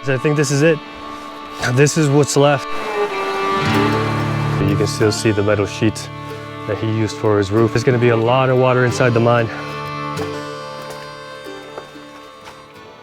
I think this is it. This is what's left. You can still see the metal sheets that he used for his roof. There's gonna be a lot of water inside the mine.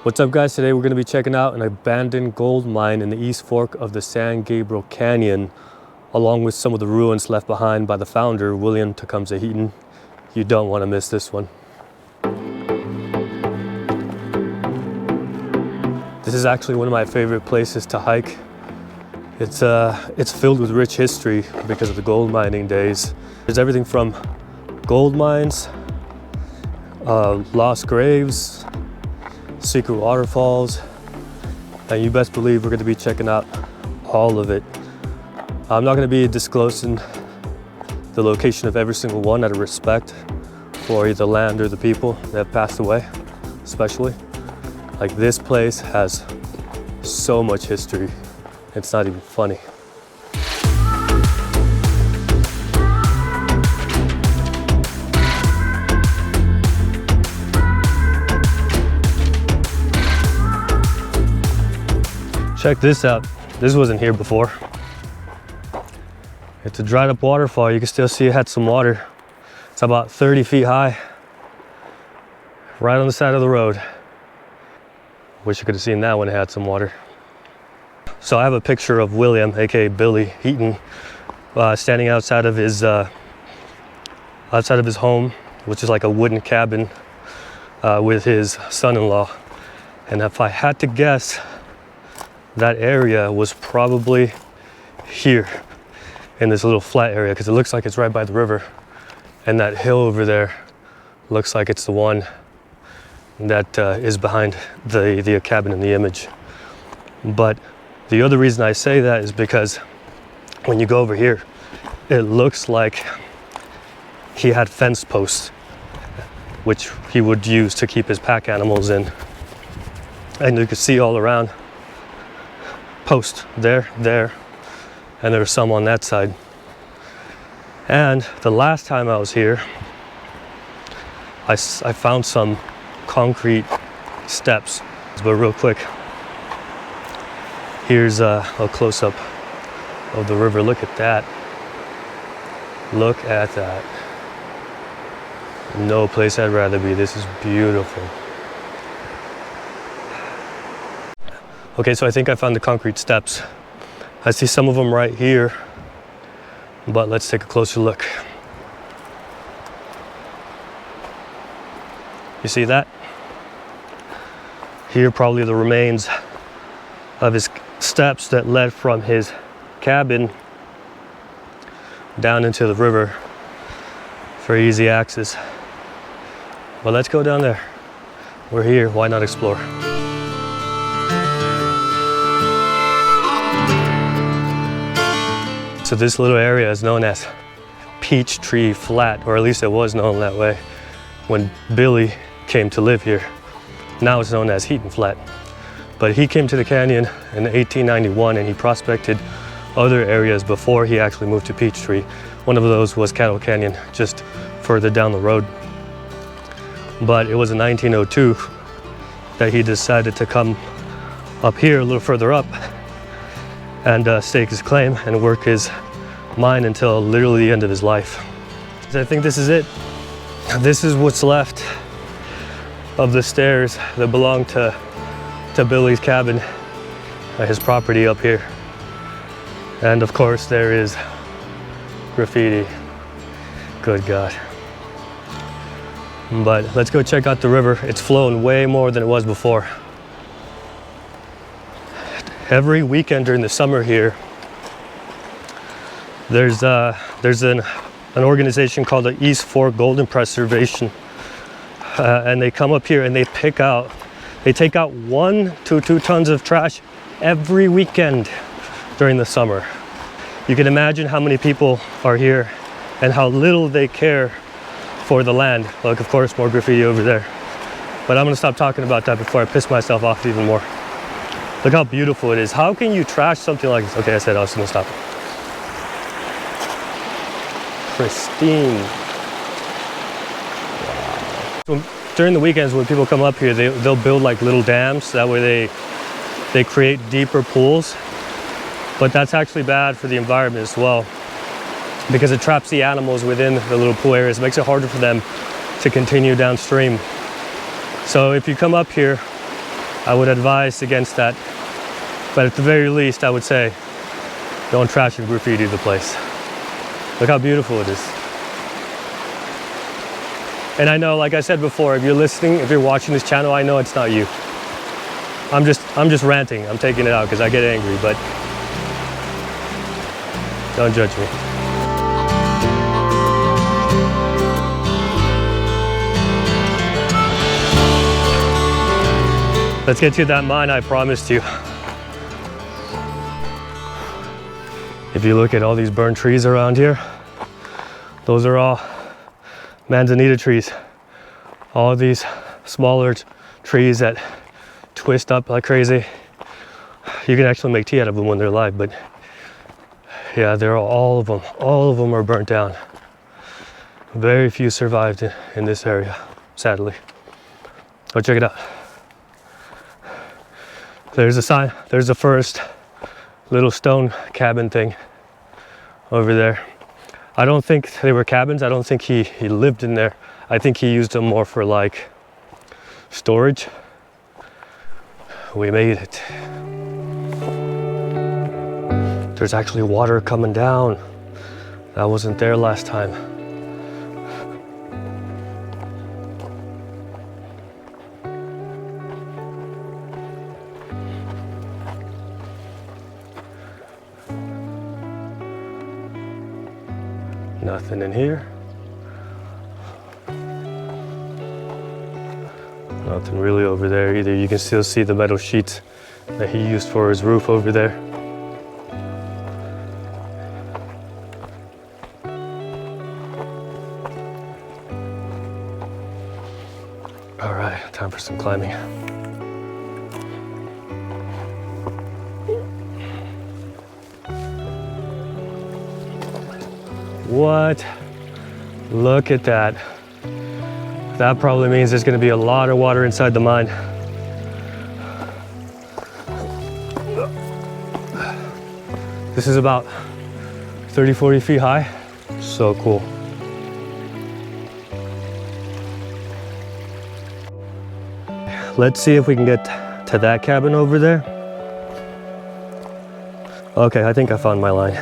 What's up, guys? Today we're gonna be checking out an abandoned gold mine in the East Fork of the San Gabriel Canyon, along with some of the ruins left behind by the founder, William Tecumseh Heaton. You don't wanna miss this one. This is actually one of my favorite places to hike. It's filled with rich history because of the gold mining days. There's everything from gold mines, lost graves, secret waterfalls, and you best believe we're going to be checking out all of it. I'm not going to be disclosing the location of every single one out of respect for either the land or the people that have passed away, especially. Like, this place has so much history, it's not even funny. Check this out. This wasn't here before. It's a dried up waterfall. You can still see it had some water. It's about 30 feet high, right on the side of the road. Wish you could have seen that when it had some water. So I have a picture of William, aka Billy Heaton, standing outside of his home, which is like a wooden cabin with his son-in-law. And if I had to guess, that area was probably here in this little flat area, because it looks like it's right by the river. And that hill over there looks like it's the one that is behind the cabin in the image. But the other reason I say that is because when you go over here, it looks like he had fence posts, which he would use to keep his pack animals in. And you can see all around posts there, and there's some on that side. And the last time I was here, I found some concrete steps. But real quick, here's a close-up of the river. Look at that. Look at that. No place I'd rather be. This is beautiful. Okay, so I think I found the concrete steps. I see some of them right here, but let's take a closer look. You see that? Here, probably the remains of his steps that led from his cabin down into the river for easy access. Well, let's go down there. We're here, why not explore? So this little area is known as Peachtree Flat, or at least it was known that way when Billy came to live here. Now it's known as Heaton Flat. But he came to the canyon in 1891 and he prospected other areas before he actually moved to Peachtree. One of those was Cattle Canyon, just further down the road. But it was in 1902 that he decided to come up here, a little further up, and stake his claim and work his mine until literally the end of his life. I think this is it. This is what's left of the stairs that belong to Billy's cabin, his property up here. And of course there is graffiti. Good God. But let's go check out the river. It's flowing way more than it was before. Every weekend during the summer here, there's an organization called the East Fork Golden Preservation, and they come up here and they take out 1 to 2 tons of trash every weekend during the summer. You can imagine how many people are here and how little they care for the land. Look, of course, more graffiti over there. But I'm gonna stop talking about that before I piss myself off even more. Look how beautiful it is. How can you trash something like this? Okay, I said I was gonna stop. Pristine. Wow. So during the weekends when people come up here, they'll build like little dams. That way they create deeper pools, but that's actually bad for the environment as well, because it traps the animals within the little pool areas. It makes it harder for them to continue downstream. So if you come up here, I would advise against that. But at the very least, I would say, don't trash and graffiti the place. Look how beautiful it is. And I know, like I said before, if you're listening, if you're watching this channel, I know it's not you. I'm just ranting. I'm taking it out because I get angry, but don't judge me. Let's get to that mine I promised you. If you look at all these burnt trees around here, those are all manzanita trees. All these smaller trees that twist up like crazy. You can actually make tea out of them when they're alive, but yeah, all of them are burnt down. Very few survived in this area, sadly. Go check it out. There's a sign, there's the first little stone cabin thing over there. I don't think they were cabins. I don't think he lived in there. I think he used them more for like storage. We made it. There's actually water coming down. That wasn't there last time. Nothing in here. Nothing really over there either. You can still see the metal sheets that he used for his roof over there. All right, time for some climbing. What? Look at that. That probably means there's going to be a lot of water inside the mine. This is about 30, 40 feet high. So cool. Let's see if we can get to that cabin over there. Okay, I think I found my line.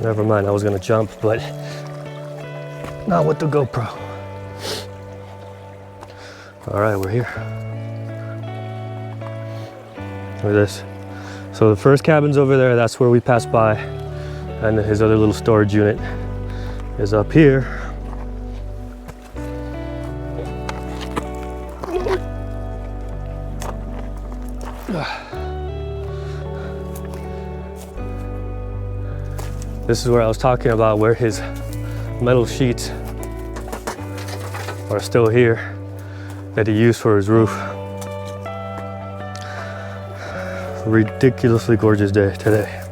Never mind, I was gonna jump, but not with the GoPro. All right, we're here. Look at this. So the first cabin's over there, that's where we passed by. And his other little storage unit is up here. This is where I was talking about, where his metal sheets are still here that he used for his roof. Ridiculously gorgeous day today.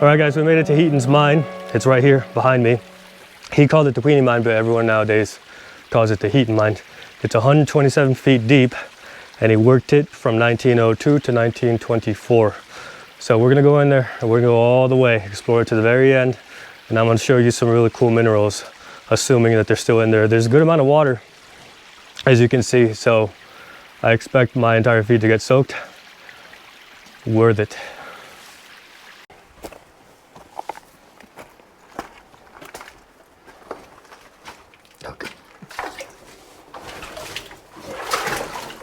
All right, guys, we made it to Heaton's mine. It's right here behind me. He called it the Queenie mine, but everyone nowadays calls it the Heaton mine. It's 127 feet deep, and he worked it from 1902 to 1924. So we're gonna go in there, and we're gonna go all the way, explore it to the very end, and I'm gonna show you some really cool minerals, assuming that they're still in there. There's a good amount of water, as you can see, so I expect my entire feet to get soaked. Worth it. Okay.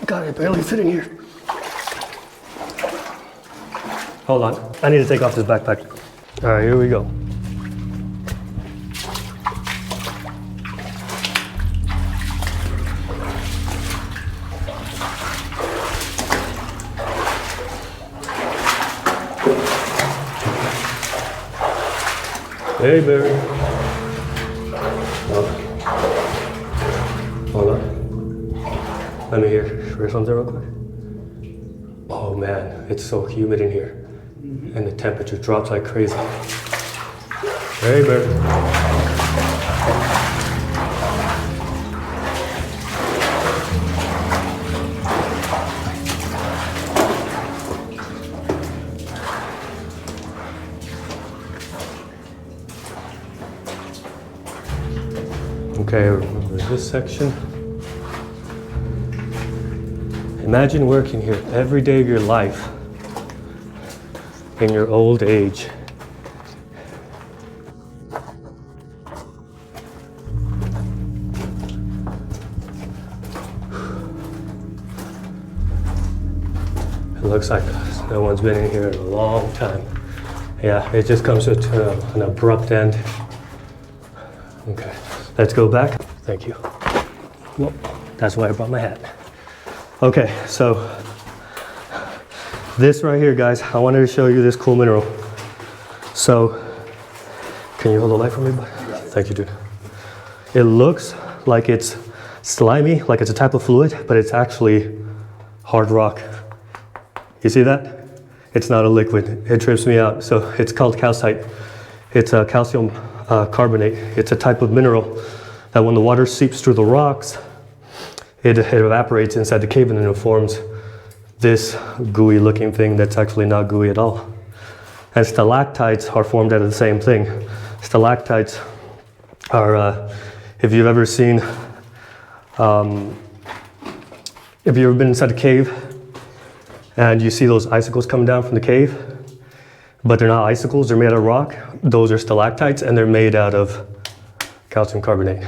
God, I barely fit in here. Hold on, I need to take off this backpack. All right, here we go. Hey, Barry. Oh. Hold on. Let me hear something real quick. Oh man, it's so humid in here. And the temperature drops like crazy. Hey, Barry. Okay, remember this section. Imagine working here every day of your life in your old age. It looks like no one's been in here in a long time. Yeah, it just comes to an abrupt end. Okay, let's go back. Thank you. Well, that's why I brought my hat. Okay, so this right here, guys, I wanted to show you this cool mineral. So, can you hold the light for me, bud? Thank you, dude. It looks like it's slimy, like it's a type of fluid, but it's actually hard rock. You see that? It's not a liquid. It trips me out. So it's called calcite. It's a calcium carbonate. It's a type of mineral that when the water seeps through the rocks, it evaporates inside the cave and then it forms this gooey looking thing that's actually not gooey at all. And stalactites are formed out of the same thing. Stalactites are, if you've ever seen, if you've ever been inside a cave and you see those icicles coming down from the cave, but they're not icicles, they're made out of rock. Those are stalactites and they're made out of calcium carbonate.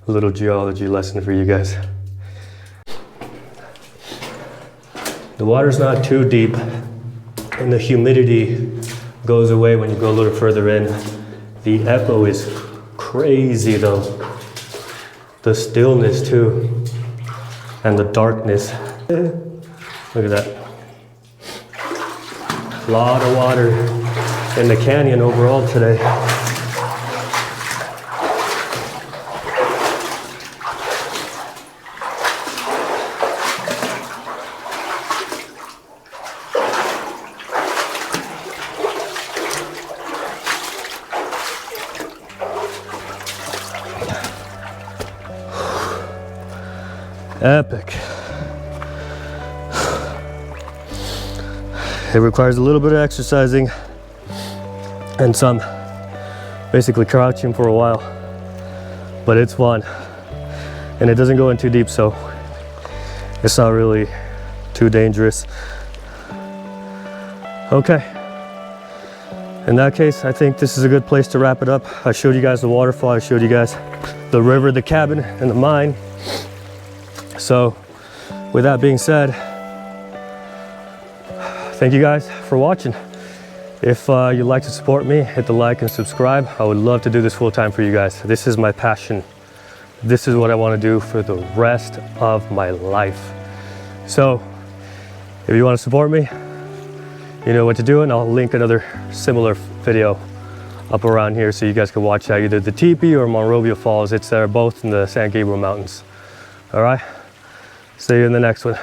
A little geology lesson for you guys. The water's not too deep and the humidity goes away when you go a little further in. The echo is crazy though. The stillness too. And the darkness. Look at that. A lot of water in the canyon overall today. Epic. It requires a little bit of exercising and some basically crouching for a while, but it's fun and it doesn't go in too deep, so it's not really too dangerous. Okay, in that case, I think this is a good place to wrap it up. I showed you guys the waterfall, I showed you guys the river, the cabin, and the mine. So with that being said, thank you guys for watching. If you'd like to support me, hit the like and subscribe. I would love to do this full time for you guys. This is my passion. This is what I want to do for the rest of my life. So if you want to support me, you know what to do, and I'll link another similar video up around here so you guys can watch that, either the teepee or Monrovia Falls. It's there, both in the San Gabriel Mountains. All right, see you in the next one.